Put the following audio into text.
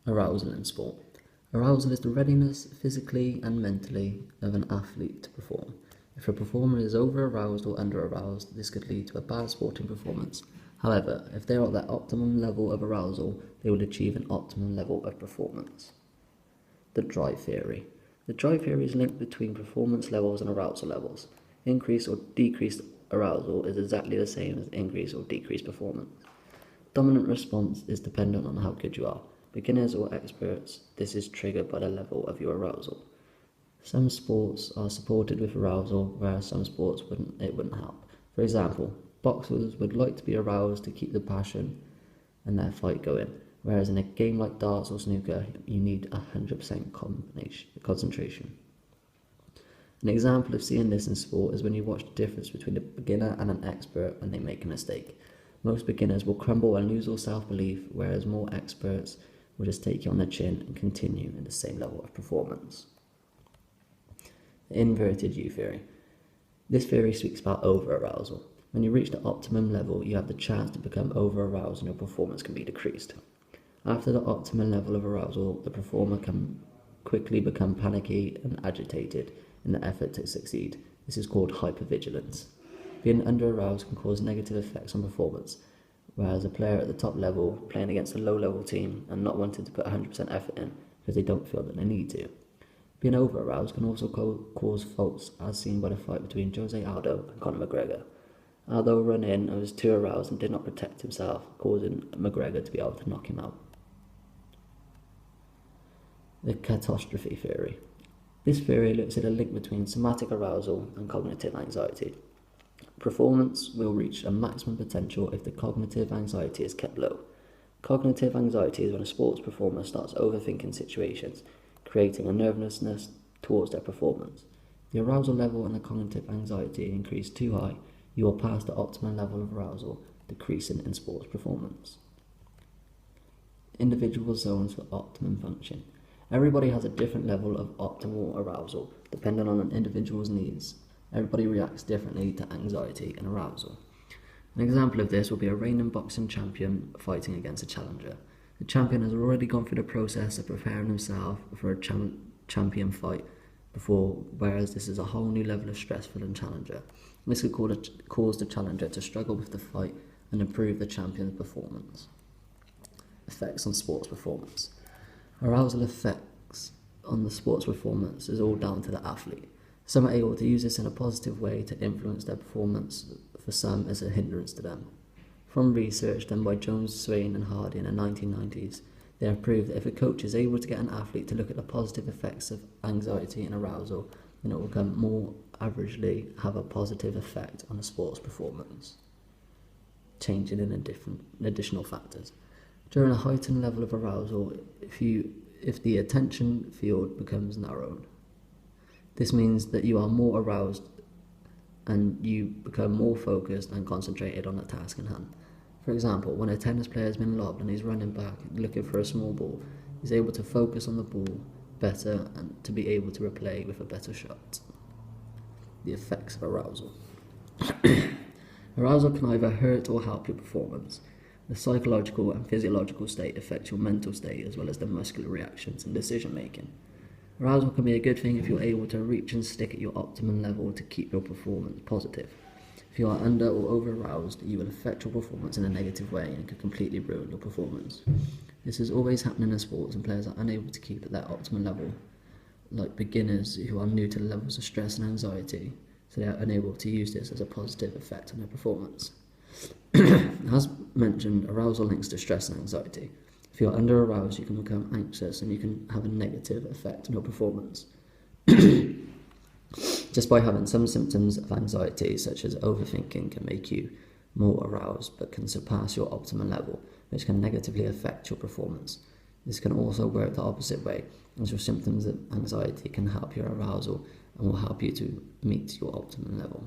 Arousal in sport. Arousal is the readiness, physically and mentally, of an athlete to perform. If a performer is over-aroused or under-aroused, this could lead to a bad sporting performance. However, if they are at their optimum level of arousal, they will achieve an optimum level of performance. The drive theory. The drive theory is linked between performance levels and arousal levels. Increased or decreased arousal is exactly the same as increased or decreased performance. Dominant response is dependent on how good you are. Beginners or experts, this is triggered by the level of your arousal. Some sports are supported with arousal, whereas some sports wouldn't help. For example, boxers would like to be aroused to keep the passion and their fight going, whereas in a game like darts or snooker, you need 100% concentration. An example of seeing this in sport is when you watch the difference between a beginner and an expert when they make a mistake. Most beginners will crumble and lose all self-belief, whereas more experts will just take you on the chin and continue in the same level of performance. The inverted U theory. This theory speaks about over-arousal. When you reach the optimum level, you have the chance to become over-aroused and your performance can be decreased. After the optimum level of arousal, the performer can quickly become panicky and agitated in the effort to succeed. This is called hypervigilance. Being under-aroused can cause negative effects on performance, whereas a player at the top level, playing against a low-level team and not wanting to put 100% effort in because they don't feel that they need to. Being over-aroused can also cause faults, as seen by the fight between Jose Aldo and Conor McGregor. Aldo ran in and was too aroused and did not protect himself, causing McGregor to be able to knock him out. The catastrophe theory. This theory looks at a link between somatic arousal and cognitive anxiety. Performance will reach a maximum potential if the cognitive anxiety is kept low. Cognitive anxiety is when a sports performer starts overthinking situations, creating a nervousness towards their performance. The arousal level and the cognitive anxiety increase too high, you will pass the optimum level of arousal, decreasing in sports performance. Individual zones for optimum function. Everybody has a different level of optimal arousal, depending on an individual's needs. Everybody reacts differently to anxiety and arousal. An example of this will be a reigning boxing champion fighting against a challenger. The champion has already gone through the process of preparing himself for a champion fight before, whereas this is a whole new level of stress for the challenger. This could cause the challenger to struggle with the fight and improve the champion's performance. Effects on sports performance. Arousal effects on the sports performance is all down to the athlete. Some are able to use this in a positive way to influence their performance, for some as a hindrance to them. From research done by Jones, Swain and Hardy in the 1990s, they have proved that if a coach is able to get an athlete to look at the positive effects of anxiety and arousal, then it will more averagely have a positive effect on a sports performance, changing in additional factors. During a heightened level of arousal, if the attention field becomes narrowed, this means that you are more aroused and you become more focused and concentrated on the task in hand. For example, when a tennis player has been lobbed and he's running back looking for a small ball, he's able to focus on the ball better and to be able to replay with a better shot. The effects of arousal. Arousal can either hurt or help your performance. The psychological and physiological state affects your mental state as well as the muscular reactions and decision making. Arousal can be a good thing if you're able to reach and stick at your optimum level to keep your performance positive. If you are under or over aroused, you will affect your performance in a negative way and could completely ruin your performance. This is always happening in sports and players are unable to keep at their optimum level, like beginners who are new to the levels of stress and anxiety, so they are unable to use this as a positive effect on their performance. As mentioned, arousal links to stress and anxiety. If you're under aroused, you can become anxious and you can have a negative effect on your performance. Just by having some symptoms of anxiety, such as overthinking, can make you more aroused but can surpass your optimal level, which can negatively affect your performance. This can also work the opposite way, as your symptoms of anxiety can help your arousal and will help you to meet your optimum level.